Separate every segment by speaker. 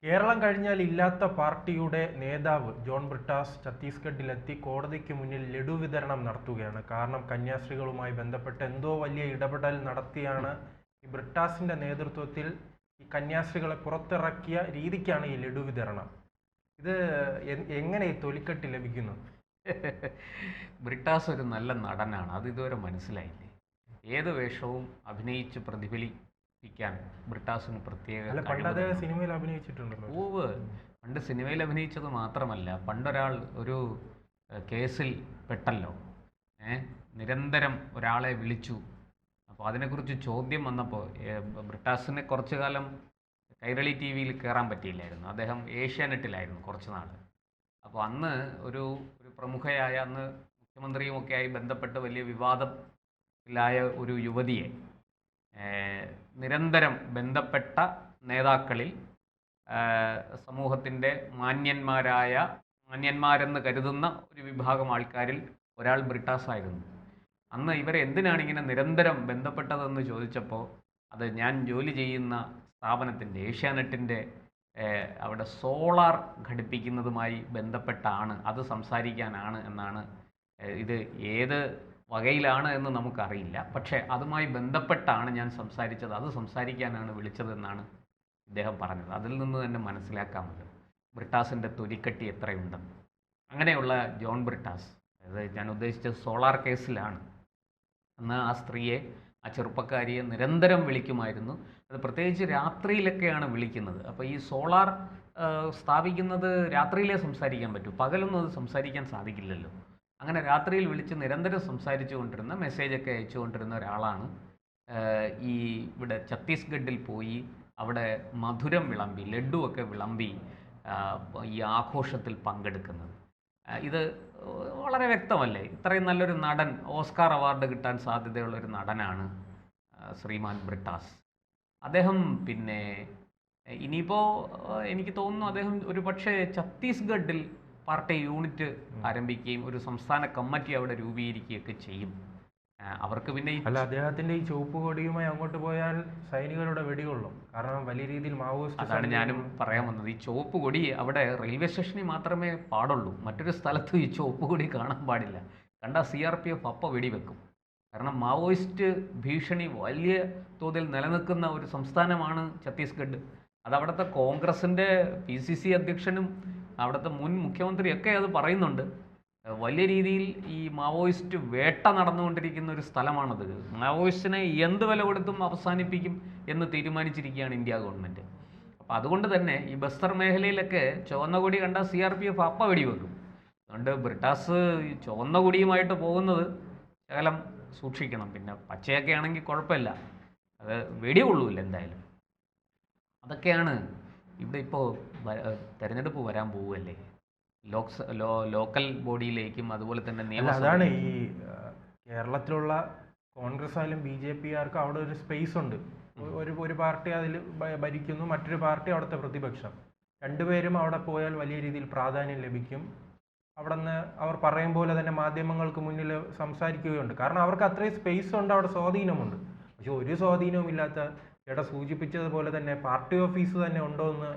Speaker 1: കേരളം കഴിഞ്ഞാൽ ഇല്ലാത്ത പാർട്ടിയുടെ നേതാവ് ജോൺ ബ്രിട്ടാസ് ഛത്തീസ്ഗഡിലെത്തി കോടതിക്ക് മുന്നിൽ ലഡു വിതരണം നടത്തുകയാണ്. കാരണം കന്യാസ്ത്രീകളുമായി ബന്ധപ്പെട്ട് എന്തോ വലിയ ഇടപെടൽ നടത്തിയാണ് ഈ ബ്രിട്ടാസിന്റെ നേതൃത്വത്തിൽ ഈ കന്യാസ്ത്രീകളെ പുറത്തിറക്കിയ രീതിക്കാണ് ഈ ലഡു വിതരണം. ഇത് എങ്ങനെ ഈ തൊലിക്കെട്ട് ലഭിക്കുന്നു?
Speaker 2: ബ്രിട്ടാസ് ഒരു നല്ല നടനാണ്, അത് ഇതുവരെ മനസ്സിലായില്ലേ? ഏത് വേഷവും അഭിനയിച്ച് പ്രതിഫലിപ്പിക്കാൻ ബ്രിട്ടാസിന് പ്രത്യേക
Speaker 1: പണ്ട് അദ്ദേഹം സിനിമയിൽ അഭിനയിച്ചിട്ടുണ്ടല്ലോ.
Speaker 2: പൂവ് പണ്ട് സിനിമയിൽ അഭിനയിച്ചത് മാത്രമല്ല, പണ്ടൊരാൾ ഒരു കേസിൽ പെട്ടല്ലോ. നിരന്തരം ഒരാളെ വിളിച്ചു. അപ്പോൾ അതിനെക്കുറിച്ച് ചോദ്യം വന്നപ്പോൾ ബ്രിട്ടാസിന് കുറച്ചു കാലം കൈരളി ടി വിയിൽ കയറാൻ പറ്റിയില്ലായിരുന്നു. അദ്ദേഹം ഏഷ്യാനെറ്റിലായിരുന്നു കുറച്ച് നാൾ. അപ്പോൾ അന്ന് ഒരു പ്രമുഖയായ, അന്ന് മുഖ്യമന്ത്രിയുമൊക്കെ ആയി ബന്ധപ്പെട്ട് വലിയ വിവാദത്തിലായ ഒരു യുവതിയെ നിരന്തരം ബന്ധപ്പെട്ട നേതാക്കളിൽ സമൂഹത്തിൻ്റെ മാന്യന്മാരെന്ന് കരുതുന്ന ഒരു വിഭാഗം ആൾക്കാരിൽ ഒരാൾ ബ്രിട്ടാസ് ആയിരുന്നു. അന്ന് ഇവരെ എന്തിനാണ് ഇങ്ങനെ നിരന്തരം ബന്ധപ്പെട്ടതെന്ന് ചോദിച്ചപ്പോൾ, അത് ഞാൻ ജോലി ചെയ്യുന്ന സ്ഥാപനത്തിൻ്റെ, ഏഷ്യാനെറ്റിൻ്റെ അവിടെ സോളാർ ഘടിപ്പിക്കുന്നതുമായി ബന്ധപ്പെട്ടാണ്, അത് സംസാരിക്കാനാണ് എന്നാണ്. ഇത് ഏത് വകയിലാണ് എന്ന് നമുക്കറിയില്ല, പക്ഷേ അതുമായി ബന്ധപ്പെട്ടാണ് ഞാൻ സംസാരിച്ചത്, അത് സംസാരിക്കാനാണ് വിളിച്ചതെന്നാണ് ഇദ്ദേഹം പറഞ്ഞത്. അതിൽ നിന്ന് തന്നെ മനസ്സിലാക്കാമല്ലോ ബ്രിട്ടാസിൻ്റെ തൊലിക്കെട്ടി എത്രയുണ്ടെന്ന്. അങ്ങനെയുള്ള ജോൺ ബ്രിട്ടാസ്, അതായത് ഞാൻ ഉദ്ദേശിച്ചത് സോളാർ കേസിലാണ്. അന്ന് ആ സ്ത്രീയെ, ആ ചെറുപ്പക്കാരിയെ നിരന്തരം വിളിക്കുമായിരുന്നു. അത് പ്രത്യേകിച്ച് രാത്രിയിലൊക്കെയാണ് വിളിക്കുന്നത്. അപ്പോൾ ഈ സോളാർ സ്ഥാപിക്കുന്നത് രാത്രിയിലേ സംസാരിക്കാൻ പറ്റൂ, പകലൊന്നും അത് സംസാരിക്കാൻ സാധിക്കില്ലല്ലോ. അങ്ങനെ രാത്രിയിൽ വിളിച്ച് നിരന്തരം സംസാരിച്ചു കൊണ്ടിരുന്ന, മെസ്സേജൊക്കെ അയച്ചു കൊണ്ടിരുന്ന ഒരാളാണ് ഈ ഇവിടെ ഛത്തീസ്ഗഡിൽ പോയി അവിടെ മധുരം വിളമ്പി, ലഡുവൊക്കെ വിളമ്പി ഈ ആഘോഷത്തിൽ പങ്കെടുക്കുന്നത്. ഇത് വളരെ വ്യക്തമല്ലേ? ഇത്രയും നല്ലൊരു നടൻ, ഓസ്കാർ അവാർഡ് കിട്ടാൻ സാധ്യതയുള്ളൊരു നടനാണ് ശ്രീമാൻ ബ്രിട്ടാസ്. അദ്ദേഹം പിന്നെ ഇനിയിപ്പോൾ എനിക്ക് തോന്നുന്നു അദ്ദേഹം ഒരു പക്ഷേ ഛത്തീസ്ഗഡിൽ പാർട്ടി യൂണിറ്റ് ആരംഭിക്കുകയും ഒരു സംസ്ഥാന കമ്മിറ്റി അവിടെ രൂപീകരിക്കുകയൊക്കെ ചെയ്യും. അവർക്ക് പിന്നെ
Speaker 1: അദ്ദേഹത്തിന്റെ ഈ ചുവപ്പ് കൊടിയുമായി അങ്ങോട്ട് പോയാൽ സൈനികരുടെ വെടികൊള്ളും. കാരണം വലിയ രീതിയിൽ മാവോയിസ്റ്റ്.
Speaker 2: അതാണ് ഞാനും പറയാൻ വന്നത്. ഈ ചുവപ്പ് കൊടി അവിടെ റെയിൽവേ സ്റ്റേഷനിൽ മാത്രമേ പാടുള്ളൂ, മറ്റൊരു സ്ഥലത്തും ഈ ചുവപ്പ് കൊടി കാണാൻ പാടില്ല. കണ്ട CRPF അപ്പം വെടിവെക്കും. കാരണം മാവോയിസ്റ്റ് ഭീഷണി വലിയ തോതിൽ നിലനിൽക്കുന്ന ഒരു സംസ്ഥാനമാണ് ഛത്തീസ്ഗഡ്. അത് അവിടുത്തെ കോൺഗ്രസിൻ്റെ PCC അധ്യക്ഷനും അവിടുത്തെ മുൻ മുഖ്യമന്ത്രിയൊക്കെ അത് പറയുന്നുണ്ട്. വലിയ രീതിയിൽ ഈ മാവോയിസ്റ്റ് വേട്ട നടന്നുകൊണ്ടിരിക്കുന്ന ഒരു സ്ഥലമാണത്. മാവോയിസ്റ്റിനെ എന്ത് വില കൊടുത്തും അവസാനിപ്പിക്കും എന്ന് തീരുമാനിച്ചിരിക്കുകയാണ് ഇന്ത്യ ഗവൺമെൻറ്. അപ്പോൾ അതുകൊണ്ട് തന്നെ ഈ ബസ്തർ മേഖലയിലൊക്കെ ചുവന്ന കൊടി കണ്ട CRPF അപ്പം വെടിവെക്കും. അതുകൊണ്ട് ബ്രിട്ടാസ് ചുവന്ന കൊടിയുമായിട്ട് പോകുന്നത് ശകലം സൂക്ഷിക്കണം. പിന്നെ പച്ചയൊക്കെ ആണെങ്കിൽ കുഴപ്പമില്ല, അത് വെടികൊള്ളൂല്ല എന്തായാലും. അതൊക്കെയാണ് ഇവിടെ ഇപ്പോൾ തെരഞ്ഞെടുപ്പ് വരാൻ പോവുകയല്ലേ, ലോക്കൽ ബോഡിയിലേക്കും അതുപോലെ തന്നെ
Speaker 1: അതാണ് ഈ കേരളത്തിലുള്ള കോൺഗ്രസ് ആയാലും BJP ആർക്കും അവിടെ ഒരു സ്പേസ് ഉണ്ട്. ഒരു പാർട്ടി അതിൽ ഭരിക്കുന്നു, മറ്റൊരു പാർട്ടി അവിടുത്തെ പ്രതിപക്ഷം. രണ്ടുപേരും അവിടെ പോയാൽ വലിയ രീതിയിൽ പ്രാധാന്യം ലഭിക്കും. അവിടെ നിന്ന് അവർ പറയും പോലെ തന്നെ മാധ്യമങ്ങൾക്ക് മുന്നിൽ സംസാരിക്കുകയുണ്ട്. കാരണം അവർക്ക് അത്രയും സ്പേസ് ഉണ്ട്, അവിടെ സ്വാധീനമുണ്ട്. പക്ഷെ ഒരു സ്വാധീനവും ഇല്ലാത്ത, ചേട്ടാ സൂചിപ്പിച്ചതുപോലെ തന്നെ പാർട്ടി ഓഫീസ് തന്നെ ഉണ്ടോ എന്ന്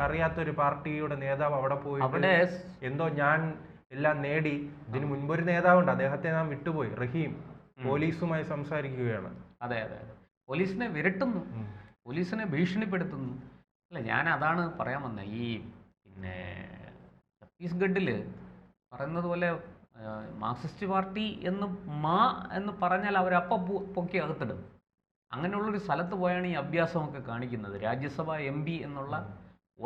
Speaker 1: അറിയാത്തൊരു പാർട്ടിയുടെ നേതാവ് അവിടെ പോയിട്ട് എന്തോ ഞാൻ എല്ലാം നേടി. ഇതിന് മുൻപൊരു നേതാവുണ്ട്, അദ്ദേഹത്തെ നാം വിട്ടുപോയി, റഹീം, പോലീസുമായി സംസാരിക്കുകയാണ്.
Speaker 2: അതെ അതെ, പോലീസിനെ വിരട്ടുന്നു, പോലീസിനെ ഭീഷണിപ്പെടുത്തുന്നു. അല്ല, ഞാൻ അതാണ് പറയാൻ വന്നത്. ഈ പിന്നെ ഛത്തീസ്ഗഡിൽ പറയുന്നത് പോലെ മാർക്സിസ്റ്റ് പാർട്ടി എന്ന് പറഞ്ഞാൽ അവരപ്പം പൊക്കി അകത്തിടും. അങ്ങനെയുള്ളൊരു സ്ഥലത്ത് പോയാണ് ഈ അഭ്യാസമൊക്കെ കാണിക്കുന്നത്. രാജ്യസഭ MP എന്നുള്ള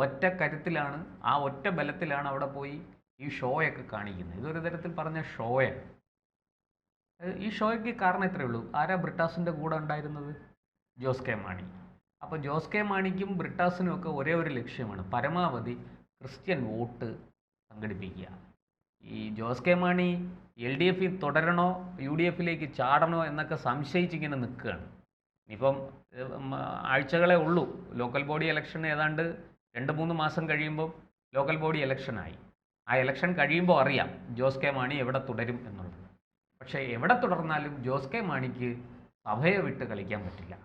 Speaker 2: ഒറ്റ കരുത്തിലാണ്, ആ ഒറ്റ ബലത്തിലാണ് അവിടെ പോയി ഈ ഷോയൊക്കെ കാണിക്കുന്നത്. ഇതൊരു തരത്തിൽ പറഞ്ഞ ഷോയാണ്. ഈ ഷോയ്ക്ക് കാരണം ഇത്രയേ ഉള്ളൂ. ആരാ ബ്രിട്ടാസിൻ്റെ കൂടെ ഉണ്ടായിരുന്നത്? ജോസ് കെ മാണി. അപ്പോൾ ജോസ് കെ മാണിക്കും ബ്രിട്ടാസിനും ഒക്കെ ഒരേ ഒരു ലക്ഷ്യമാണ്, പരമാവധി ക്രിസ്ത്യൻ വോട്ട് സംഘടിപ്പിക്കുക. ഈ ജോസ് കെ മാണി LDF തുടരണോ UDFിലേക്ക് ചാടണോ എന്നൊക്കെ സംശയിച്ചിങ്ങനെ നിൽക്കുകയാണ്. ഇനിയിപ്പം ആഴ്ചകളെ ഉള്ളൂ. ലോക്കൽ ബോഡി ഇലക്ഷൻ ഏതാണ്ട് 2-3 മാസം കഴിയുമ്പോൾ ലോക്കൽ ബോഡി ഇലക്ഷനായി. ആ ഇലക്ഷൻ കഴിയുമ്പോൾ അറിയാം ജോസ് കെ മാണി എവിടെ തുടരും എന്നുള്ളത്. പക്ഷേ എവിടെ തുടർന്നാലും ജോസ് കെ മാണിക്ക് സഭയെ വിട്ട് കളിക്കാൻ പറ്റില്ല.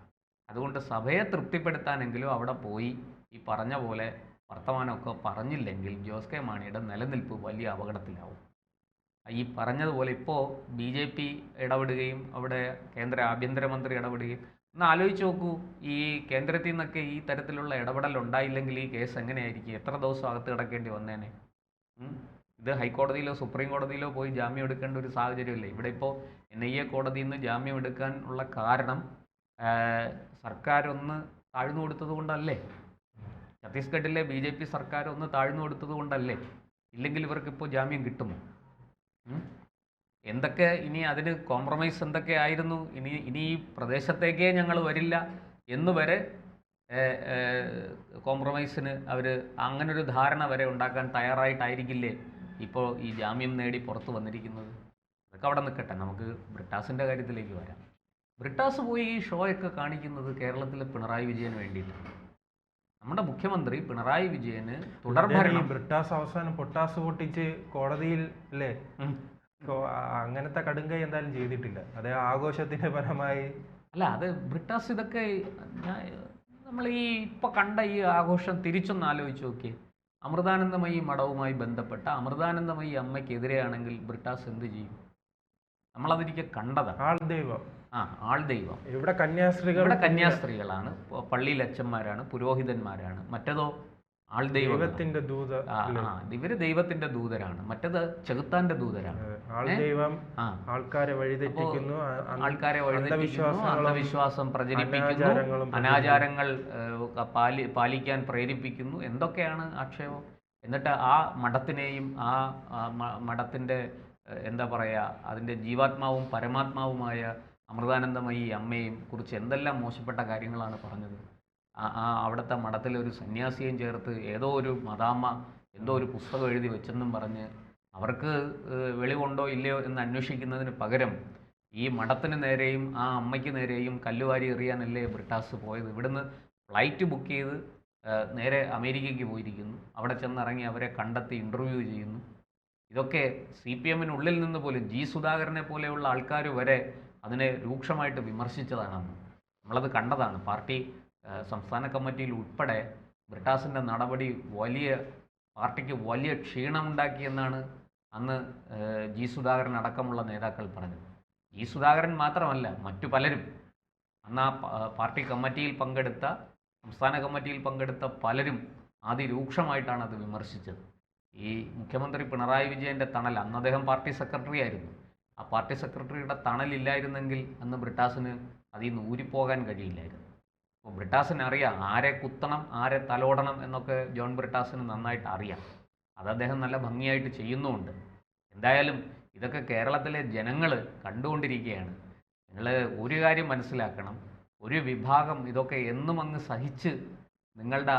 Speaker 2: അതുകൊണ്ട് സഭയെ തൃപ്തിപ്പെടുത്താനെങ്കിലും അവിടെ പോയി ഈ പറഞ്ഞ പോലെ വർത്തമാനമൊക്കെ പറഞ്ഞില്ലെങ്കിൽ ജോസ് കെ മാണിയുടെ നിലനിൽപ്പ് വലിയ അപകടത്തിലാവും. ഈ പറഞ്ഞതുപോലെ ഇപ്പോൾ BJP ഇടപെടുകയും അവിടെ കേന്ദ്ര ആഭ്യന്തരമന്ത്രി ഇടപെടുകയും, ഒന്ന് ആലോചിച്ച് നോക്കൂ, ഈ കേന്ദ്രത്തിൽ നിന്നൊക്കെ ഈ തരത്തിലുള്ള ഇടപെടൽ ഉണ്ടായില്ലെങ്കിൽ ഈ കേസ് എങ്ങനെയായിരിക്കും, എത്ര ദിവസം അകത്ത് കിടക്കേണ്ടി വന്നേനെ? ഇത് ഹൈക്കോടതിയിലോ സുപ്രീം കോടതിയിലോ പോയി ജാമ്യം എടുക്കേണ്ട ഒരു സാഹചര്യമല്ലേ. ഇവിടെ ഇപ്പോൾ NIA കോടതിയിൽ നിന്ന് ജാമ്യം എടുക്കാൻ ഉള്ള കാരണം സർക്കാർ ഒന്ന് താഴ്ന്നു കൊടുത്തത് കൊണ്ടല്ലേ? ഛത്തീസ്ഗഡിലെ BJP സർക്കാർ ഒന്ന് താഴ്ന്നു കൊടുത്തത് കൊണ്ടല്ലേ? ഇല്ലെങ്കിൽ ഇവർക്കിപ്പോൾ ജാമ്യം കിട്ടുമോ? എന്തൊക്കെ ഇനി അതിന് കോംപ്രമൈസ് എന്തൊക്കെ ആയിരുന്നു, ഇനി ഈ പ്രദേശത്തേക്കേ ഞങ്ങൾ വരില്ല എന്ന് വരെ കോംപ്രമൈസിന് അവർ അങ്ങനൊരു ധാരണ വരെ ഉണ്ടാക്കാൻ തയ്യാറായിട്ടായിരിക്കില്ലേ ഇപ്പോൾ ഈ ജാമ്യം നേടി പുറത്ത് വന്നിരിക്കുന്നത്? അതൊക്കെ അവിടെ നിൽക്കട്ടെ, നമുക്ക് ബ്രിട്ടാസിൻ്റെ കാര്യത്തിലേക്ക് വരാം. ബ്രിട്ടാസ് പോയി ഈ ഷോയൊക്കെ കാണിക്കുന്നത് കേരളത്തിലെ പിണറായി വിജയന് വേണ്ടിയിട്ടാണ്. നമ്മുടെ മുഖ്യമന്ത്രി പിണറായി വിജയന് തുടർഭരണം.
Speaker 1: ബ്രിട്ടാസ് അവസാനം പൊട്ടാസ് പൊട്ടിച്ച് കോടതിയിൽ അല്ലേ, അങ്ങനത്തെ കടുങ്കൈ എന്തായാലും ചെയ്തിട്ടില്ല. അത് ആഘോഷത്തിന്റെ പരമായി
Speaker 2: അല്ല, അത് ബ്രിട്ടാസ് ഇതൊക്കെ നമ്മൾ ഈ ഇപ്പോൾ കണ്ട ഈ ആഘോഷം തിരിച്ചൊന്ന് ആലോചിച്ച് നോക്കിയേ. അമൃതാനന്ദമയി മഠവുമായി ബന്ധപ്പെട്ട അമൃതാനന്ദമയി അമ്മയ്ക്കെതിരെയാണെങ്കിൽ ബ്രിട്ടാസ് എന്ത് ചെയ്യും? നമ്മളതിരിക്കെ കണ്ടതാണ്. ആൾ ദൈവം. ഇവിടെ കന്യാസ്ത്രീകളാണ്, പള്ളിയിൽ അച്ഛന്മാരാണ്, പുരോഹിതന്മാരാണ്. മറ്റേതോ ആൾ ദൈവത്തിന്റെ ദൂത. ഇവര് ദൈവത്തിന്റെ ദൂതരാണ്, മറ്റേത് ചെകുത്താന്റെ ദൂതരാണ്. ആൾക്കാരെ വഴിതെറ്റിക്കുന്നു, അന്ധവിശ്വാസം പ്രചരിപ്പിക്കുന്നു, അനാചാരങ്ങൾ പാലിക്കാൻ പ്രേരിപ്പിക്കുന്നു. എന്തൊക്കെയാണ് ആക്ഷേപം? എന്നിട്ട് ആ മഠത്തിനെയും ആ മഠത്തിന്റെ എന്താ പറയുക, അതിൻ്റെ ജീവാത്മാവും പരമാത്മാവുമായ അമൃതാനന്ദമയി അമ്മയെയും കുറിച്ച് എന്തെല്ലാം മോശപ്പെട്ട കാര്യങ്ങളാണ് പറഞ്ഞത്. അവിടുത്തെ മഠത്തിലൊരു സന്യാസിയെയും ചേർത്ത് ഏതോ ഒരു മദാമ്മ എന്തോ ഒരു പുസ്തകം എഴുതി വെച്ചെന്നും പറഞ്ഞ് അവർക്ക് വെളിവുണ്ടോ ഇല്ലയോ എന്ന് അന്വേഷിക്കുന്നതിന് പകരം ഈ മഠത്തിന് നേരെയും ആ അമ്മയ്ക്ക് നേരെയും കല്ലുവാരി എറിയാനല്ലേ ബ്രിട്ടാസ് പോയത്. ഇവിടുന്ന് ഫ്ലൈറ്റ് ബുക്ക് ചെയ്ത് നേരെ അമേരിക്കയ്ക്ക് പോയിരിക്കുന്നു. അവിടെ ചെന്നിറങ്ങി അവരെ കണ്ടെത്തി ഇൻ്റർവ്യൂ ചെയ്യുന്നു. ഇതൊക്കെ CPM-നുള്ളിൽ നിന്ന് പോലും G. സുധാകരനെ പോലെയുള്ള ആൾക്കാർ വരെ അതിനെ രൂക്ഷമായിട്ട് വിമർശിച്ചതാണെന്ന് നമ്മളത് കണ്ടതാണ്. പാർട്ടി സംസ്ഥാന കമ്മിറ്റിയിൽ ഉൾപ്പെടെ ബ്രിട്ടാസിൻ്റെ നടപടി പാർട്ടിക്ക് വലിയ ക്ഷീണമുണ്ടാക്കിയെന്നാണ് അന്ന് G. സുധാകരൻ അടക്കമുള്ള നേതാക്കൾ പറഞ്ഞത്. G. സുധാകരൻ മാത്രമല്ല, മറ്റു പലരും അന്ന് ആ പാർട്ടി കമ്മിറ്റിയിൽ പങ്കെടുത്ത, സംസ്ഥാന കമ്മിറ്റിയിൽ പങ്കെടുത്ത പലരും അതിരൂക്ഷമായിട്ടാണ് അത് വിമർശിച്ചത്. ഈ മുഖ്യമന്ത്രി പിണറായി വിജയൻ്റെ തണൽ, അന്ന് അദ്ദേഹം പാർട്ടി സെക്രട്ടറി ആയിരുന്നു, ആ പാർട്ടി സെക്രട്ടറിയുടെ തണലില്ലായിരുന്നെങ്കിൽ അന്ന് ബ്രിട്ടാസിന് അതിൽ നിന്ന് ഊരിപ്പോകാൻ കഴിയില്ലായിരുന്നു. അപ്പോൾ ബ്രിട്ടാസിന് അറിയാം ആരെ കുത്തണം ആരെ തലോടണം എന്നൊക്കെ. ജോൺ ബ്രിട്ടാസിന് നന്നായിട്ട് അറിയാം. അത് അദ്ദേഹം നല്ല ഭംഗിയായിട്ട് ചെയ്യുന്നുമുണ്ട്. എന്തായാലും ഇതൊക്കെ കേരളത്തിലെ ജനങ്ങൾ കണ്ടുകൊണ്ടിരിക്കുകയാണ്. നിങ്ങൾ ഒരു കാര്യം മനസ്സിലാക്കണം, ഒരു വിഭാഗം ഇതൊക്കെ എന്നും അങ്ങ് സഹിച്ച് നിങ്ങളുടെ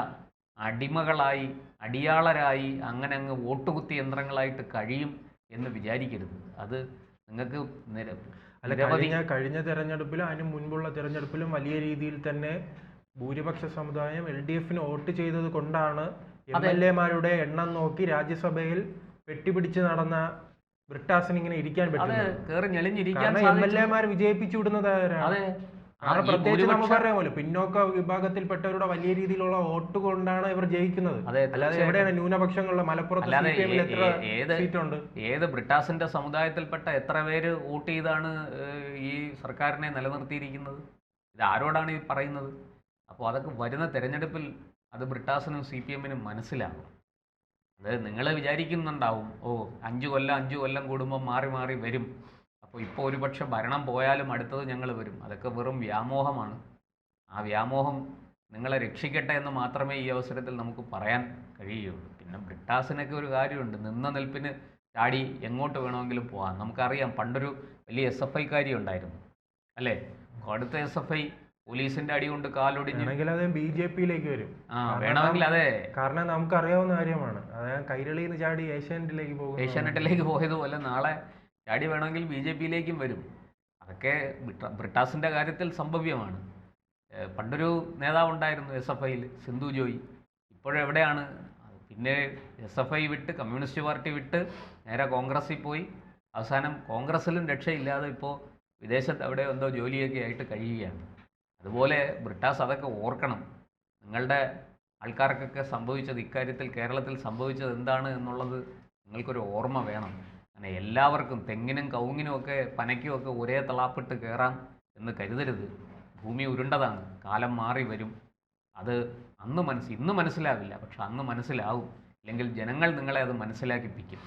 Speaker 2: അടിമകളായി, അടിയാളരായി, അങ്ങനെ അങ്ങ് വോട്ടുകുത്തി യന്ത്രങ്ങളായിട്ട് കഴിയും എന്ന് വിചാരിക്കരുത്. അത് നിങ്ങൾക്ക്
Speaker 1: കഴിഞ്ഞ തെരഞ്ഞെടുപ്പിലും അതിന് മുൻപുള്ള തെരഞ്ഞെടുപ്പിലും വലിയ രീതിയിൽ തന്നെ ഭൂരിപക്ഷ സമുദായം LDF-ന് വോട്ട് ചെയ്തത് കൊണ്ടാണ് MLA-മാരുടെ എണ്ണം നോക്കി രാജ്യസഭയിൽ വെട്ടിപ്പിടിച്ച് നടന്ന ബ്രിട്ടാസിന് ഇങ്ങനെ ഇരിക്കാൻ പറ്റുന്നത്. MLA-മാർ വിജയിപ്പിച്ചു വിടുന്നത് പ്രത്യേകിച്ച് നമുക്കറിയാമല്ലോ, പിന്നോക്ക വിഭാഗത്തിൽപ്പെട്ടവരുടെ വലിയ രീതിയിലുള്ള വോട്ട് കൊണ്ടാണ് ഇവർ ജയിക്കുന്നത്. അല്ലാതെ എവിടെയാണ് ന്യൂനപക്ഷങ്ങളുടെ മലപ്പുറത്ത്
Speaker 2: ഏത് ബ്രിട്ടാസിന്റെ സമുദായത്തിൽപ്പെട്ട എത്ര പേര് വോട്ട് ചെയ്താണ് ഈ സർക്കാരിനെ നിലനിർത്തിയിരിക്കുന്നത്? ഇത് ആരോടാണ് ഈ പറയുന്നത്? അപ്പോൾ അതൊക്കെ വരുന്ന തെരഞ്ഞെടുപ്പിൽ അത് ബ്രിട്ടാസിനും CPM-നും മനസ്സിലാകും. അത് നിങ്ങൾ വിചാരിക്കുന്നുണ്ടാവും, 5 കൊല്ലം കൂടുമ്പോൾ മാറി മാറി വരും, അപ്പോൾ ഇപ്പോൾ ഒരുപക്ഷെ ഭരണം പോയാലും അടുത്തത് ഞങ്ങൾ വരും. അതൊക്കെ വെറും വ്യാമോഹമാണ്. ആ വ്യാമോഹം നിങ്ങളെ രക്ഷിക്കട്ടെ എന്ന് മാത്രമേ ഈ അവസരത്തിൽ നമുക്ക് പറയാൻ കഴിയുള്ളൂ. പിന്നെ ബ്രിട്ടാസിനൊക്കെ ഒരു കാര്യമുണ്ട്, നിന്ന നിൽപ്പിന് ചാടി എങ്ങോട്ട് വേണമെങ്കിലും പോകാം. നമുക്കറിയാം, പണ്ടൊരു വലിയ SFI-കാരി ഉണ്ടായിരുന്നു അല്ലേ, അടുത്ത SFI പോലീസിന്റെ അടി കൊണ്ട് കാലൊടിഞ്ഞു.
Speaker 1: BJP-യിലേക്ക് വരും
Speaker 2: വേണമെങ്കിൽ. അതെ,
Speaker 1: കാരണം നമുക്കറിയാവുന്ന കാര്യമാണ്. അതായത് കൈരളിയിൽ നിന്ന് ചാടി ഏഷ്യാനെറ്റിലേക്ക്
Speaker 2: പോയതുപോലെ നാളെ ചാടി വേണമെങ്കിൽ BJP-യിലേക്കും വരും. അതൊക്കെ ബ്രിട്ടാസിൻ്റെ കാര്യത്തിൽ സംഭവ്യമാണ്. പണ്ടൊരു നേതാവുണ്ടായിരുന്നു SFI-യിൽ, സിന്ധു ജോയി. ഇപ്പോഴെവിടെയാണ്? പിന്നെ SFI വിട്ട്, കമ്മ്യൂണിസ്റ്റ് പാർട്ടി വിട്ട് നേരെ കോൺഗ്രസ്സിൽ പോയി. അവസാനം കോൺഗ്രസ്സിലും രക്ഷയില്ലാതെ ഇപ്പോൾ വിദേശത്ത് അവിടെ എന്തോ ജോലിയൊക്കെ ആയിട്ട് കഴിയുകയാണ്. അതുപോലെ ബ്രിട്ടാസ് അതൊക്കെ ഓർക്കണം. നിങ്ങളുടെ ആൾക്കാർക്കൊക്കെ സംഭവിച്ചത്, ഇക്കാര്യത്തിൽ കേരളത്തിൽ സംഭവിച്ചത് എന്താണ് എന്നുള്ളത് നിങ്ങൾക്കൊരു ഓർമ്മ വേണം. അങ്ങനെ എല്ലാവർക്കും തെങ്ങിനും കവുങ്ങിനും ഒക്കെ പനയ്ക്കും ഒക്കെ ഒരേ തളാപ്പിട്ട് കയറാം എന്ന് കരുതരുത്. ഭൂമി ഉരുണ്ടതാണ്, കാലം മാറി വരും. അത് ഇന്ന് മനസ്സിലാവില്ല, പക്ഷെ അന്ന് മനസ്സിലാവും. ഇല്ലെങ്കിൽ ജനങ്ങൾ നിങ്ങളെ അത് മനസ്സിലാക്കിപ്പിക്കും.